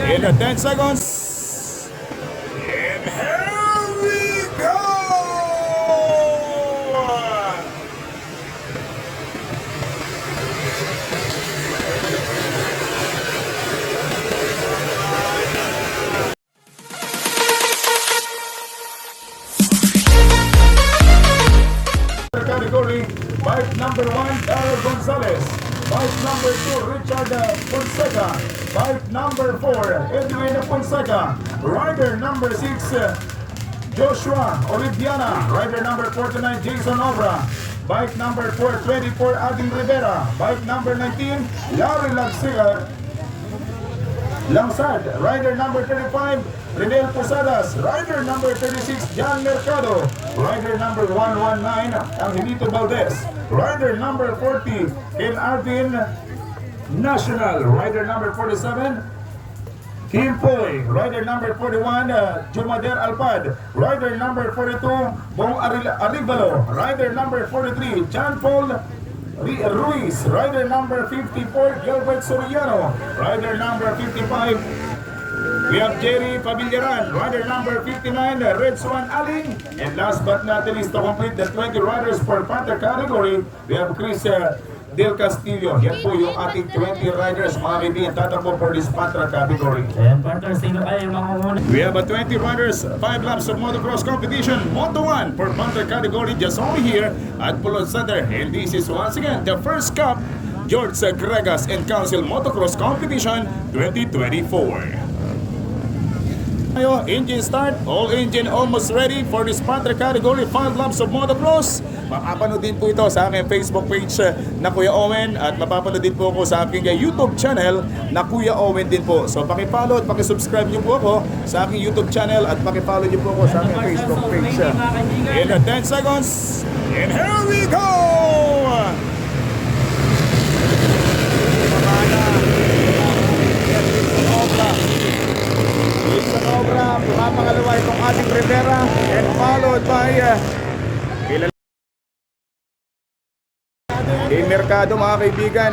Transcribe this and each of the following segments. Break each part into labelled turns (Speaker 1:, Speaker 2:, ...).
Speaker 1: In the 10 seconds. And here we go! Category, bike number 1, Darrell Gonzalez. Bike number 2, Richard Fonseca. Bike number 4, Edwin Fonseca. Rider number 6, Joshua Oliviana. Rider number 49, Jason Obra. Bike number 424, Ading Rivera. Bike number 19, Larry Langsad. Rider number 35, Renel Posadas. Rider number 36, John Mercado. Rider number 119, Angelito Valdez. Rider number 40, Ken Arvin National. Rider number 47, Kim Poy. Rider number 41, Jumader Alpad. Rider number 42, Bong Arivalo. Rider number 43, John Paul Ruiz. Rider number 54, Gilbert Soriano. Rider number 55, we have Jerry Pavillaran. Rider number 59, Red Swan Aling. And last but not least, to complete the 20 riders for Panther category, we have Chris Del Castillo. Yan po yung ating 20 riders, mga kaibigan, tatakbo for this Panther category.
Speaker 2: And Panther, sino kayo yung mga
Speaker 1: We have a 20 riders, 5 laps of motocross competition, Moto 1 for Panther category, just only here at Pulon Center. And this is once again the first Cup George Gregas and Council Motocross Competition 2024. Engine start, all engine almost ready for this Panther category, 5 laps of motocross. Mapapanood din po ito sa aking Facebook page na Kuya Owen, at mapapanood din po ako sa aking YouTube channel na Kuya Owen din po. So pakipollow at pakisubscribe niyo po ako sa aking YouTube channel at pakipollow niyo po ako sa aking Facebook page. In the 10 seconds, and here we go! Jason Obra, pumapangalawa itong ating Rivera, and followed by Mercado, mga kaibigan.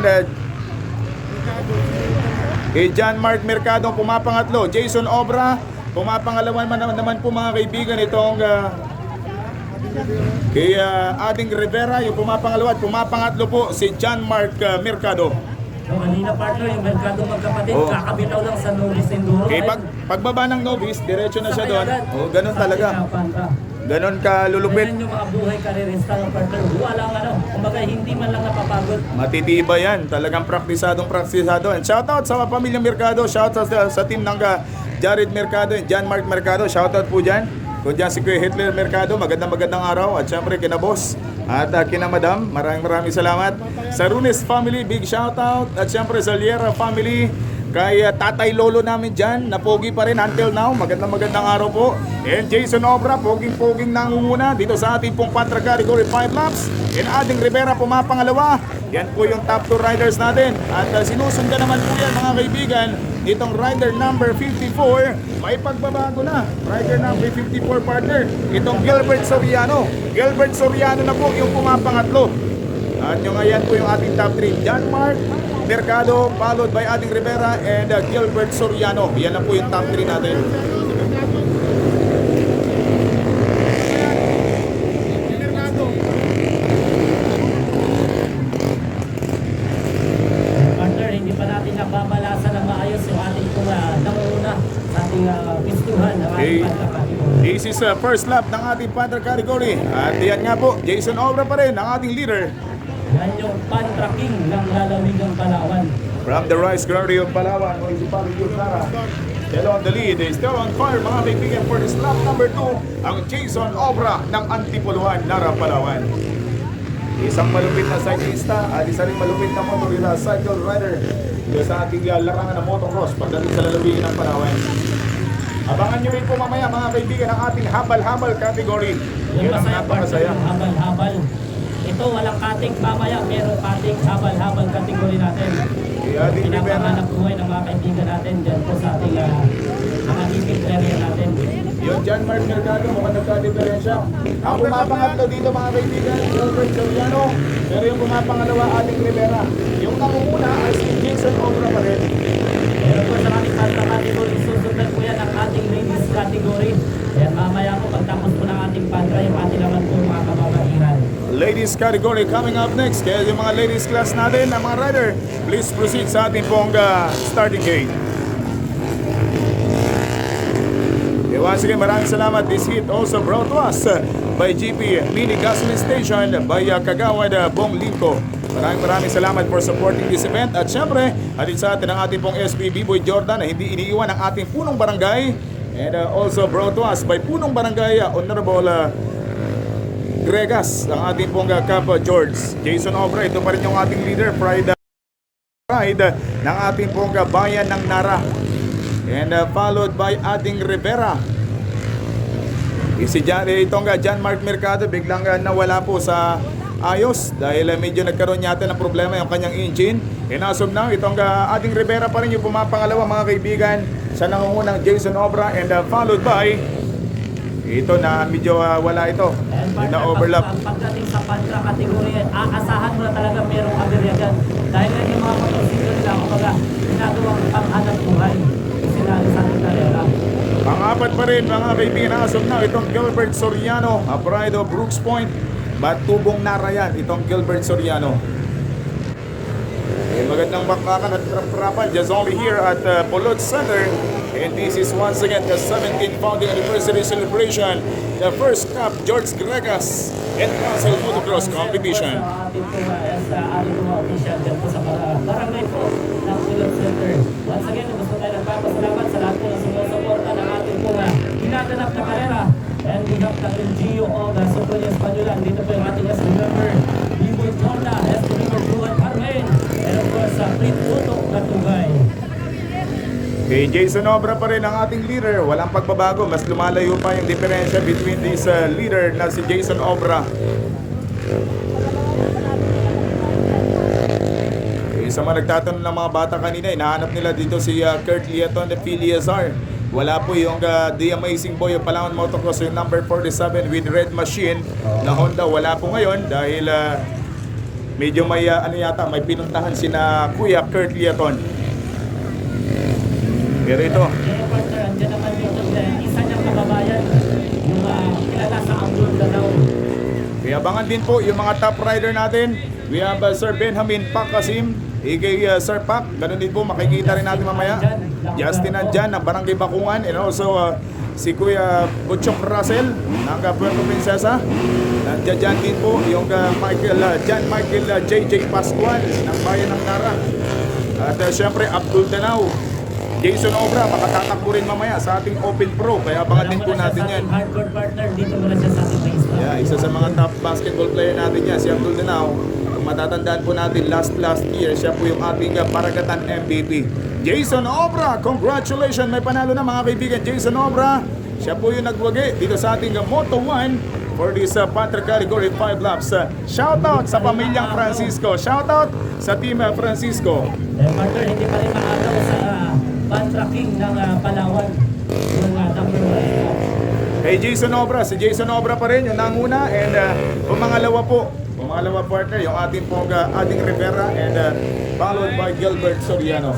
Speaker 1: John Mark Mercado pumapangatlo. Jason Obra pumapangalawa naman po, mga kaibigan, itong ating Rivera, yung pumapangalawa at pumapangatlo po si John Mark Mercado.
Speaker 2: Kanina partner, yung Mercado magkapatid, kakabitaw lang sa novice enduro.
Speaker 1: Okay, pagbaba ng novice, diretso na siya doon. Ganun talaga. Ganon ka lulupit.
Speaker 2: Ganyan yung mga buhay karerista ng partner. Walang kumbaga hindi man lang napapagod.
Speaker 1: Matitiba yan. Talagang praktisado. And shoutout sa pamilyang Mercado. Shoutout sa team ng Jared Mercado and John Mark Mercado. Shoutout po dyan. Kung dyan si Kuya Hitler Mercado, magandang araw. At syempre kina boss at kina madam, maraming salamat. Sa Runes family, big shoutout. At syempre sa Liera family, kay tatay lolo namin dyan, na pogi pa rin until now. Magandang araw po. And Jason Obra, poging nangunguna dito sa ating pong Panther category 5 laps. And Ading Rivera pumapangalawa. Yan po yung top 2 riders natin. At sinusundan naman po yan, mga kaibigan, itong rider number 54. May pagbabago na. Rider number 54 partner, itong Gilbert Soriano. Gilbert Soriano na po yung pumapangatlo. At yung ayan po yung ating top 3. John Mark Mercado, followed by Ading Rivera and Gilbert Soriano. Yan na po yung top 3 natin.
Speaker 2: Partner, hindi pa natin nababalasan ng maayos yung ating nanguna sa ating pistuhan ng ating Panther category.
Speaker 1: This is first lap ng ating Panther category. At yan nga po, Jason Obra pa rin ang ating leader.
Speaker 2: Yan yung Panther King ng lalawigang Palawan.
Speaker 1: From the Rice Granary of Palawan, Municipality of Nara. Still on the lead, still on fire, mga kaibigan, for this lap number 2, ang Jason Obra ng Antipuluan, Nara, Palawan. Isang malupit na cyclista at isa rin malupit na cycle rider sa ating larangan ng motocross pagdating sa lalawigan ng Palawan. Abangan nyo rin po mamaya, mga kaibigan, ang ating habal-habal category.
Speaker 2: Yung
Speaker 1: Yan ang
Speaker 2: masaya
Speaker 1: napakasaya.
Speaker 2: partner, habal-habal. Ito walang cutting mamaya, pero cutting habal-habal category natin.
Speaker 1: Ading Rivera.
Speaker 2: Pinapanganap buhay ng mga kaibigan natin dyan po sa ating mga gimmick area natin.
Speaker 1: Yung John Mark Mercado, mukhang nagka-diferensya. Ang pumapangatlo dito, mga kaibigan, Gilbert Soriano, pero yung pumapangalawa, Ading Rivera. Yung nangunguna ay si Jason Obra pa rin.
Speaker 2: Pero po sa ating Panther category,
Speaker 1: ladies category coming up next. Kaya yung mga ladies class natin, ang mga rider, please proceed sa ating pong starting gate. Once again, maraming salamat. This hit also brought to us by GP Mini Gasoline Station by Kagawad Bong Linko. Maraming salamat for supporting this event. At syempre, hatid sa atin ang ating pong SPB Boy Jordan na hindi iniiwan ang ating punong barangay. And also brought to us by punong barangay Honorable Gregas, ang ating pong Cap George. Jason Obra, ito pa rin yung ating leader, pride ng ating pong bayan ng Nara. And followed by ating Rivera. Si John Mark Mercado biglang nawala po sa ayos dahil medyo nagkaroon yata ng problema yung kanyang engine. And as of now, itong ating Rivera pa rin yung pumapangalawa mga kaibigan sa nangungunang Jason Obra and followed by ito na medyo wala ito. Yung na-overlap.
Speaker 2: Pagdating sa pantra kategory, aasahan mo na talaga merong aberya dyan. Dahil yan yung mga motorsiklo nila, kumbaga, ginagawang pang-hanap buhay. Sila sa ating karera.
Speaker 1: Pang-apat pa rin mga kaibigan na asong na itong Gilbert Soriano, a pride of Brooks Point. Batubong Nara yan, itong Gilbert Soriano. Magandang bakbakan at traprapan just only here at Pulot Center. And this is once again the 17th founding anniversary celebration, the first Cup George Gregas and Castle Motocross Competition.
Speaker 2: Sa ating mga official dyan po sa barangay po ng Pulot Center. Once again, gusto tayo nagpapasalamat sa lahat po ng sumusuporta ng ating po ginaganap na karera. And we have the LGO of the Super Espanyolan. Dito po yung ating as member, B-Boy Honda, as member Juan Carmen, and of course, Prit Uto Katugay.
Speaker 1: Kay Jason Obra pa rin ang ating leader. Walang pagbabago. Mas lumalayo pa yung diferensya between this leader na si Jason Obra. Sa mga nagtatanong ng mga bata kanina, hinahanap nila dito si Kurt Lieton de Filiazar. Wala po yung The Amazing Boy of Palawan Motocross, yung number 47 with red machine na Honda. Wala po ngayon dahil medyo may may pinuntahan si na Kuya Kurt Lieton. Pero ito,
Speaker 2: Kaya partner, andyan naman dito, isa niyang kababayan, yung kilala sa Anglong Danao.
Speaker 1: kaya abangan din po yung mga top rider natin. We have Sir Benjamin Pakasim, aka Sir Pak. Ganun din po, makikita rin natin mamaya. Justin nandyan ng Barangay Bakungan. And also si Kuya Butchok Russell ng Puerto Princesa. Nandiyan din po yung John Michael JJ Pascual ng Bayan ng Nara. At syempre Abdul Danao, Jason Obra, makatatakbo rin mamaya sa ating Open Pro. Kaya abangan din po natin yan.
Speaker 2: Hardcore partner, dito muna siya sa ating race.
Speaker 1: Yeah, isa sa mga top basketball player natin yan, si Abdul Danao. Kung matatandaan po natin last year, siya po yung ating Paragatan MVP. Jason Obra, congratulations! May panalo na mga kaibigan. Jason Obra, siya po yung nagwagi dito sa ating Moto1 for this Panther category 5 laps. Shoutout sa pamilyang Francisco. Shoutout sa team Francisco.
Speaker 2: Partner, hindi pa rin makagaw sa Pantra King ng Palawan. Yung number 1.
Speaker 1: Kay Jason Obra, si Jason Obra pa rin yung nanguna and pumangalawa partner yung ating Rivera and followed by Gilbert Soriano.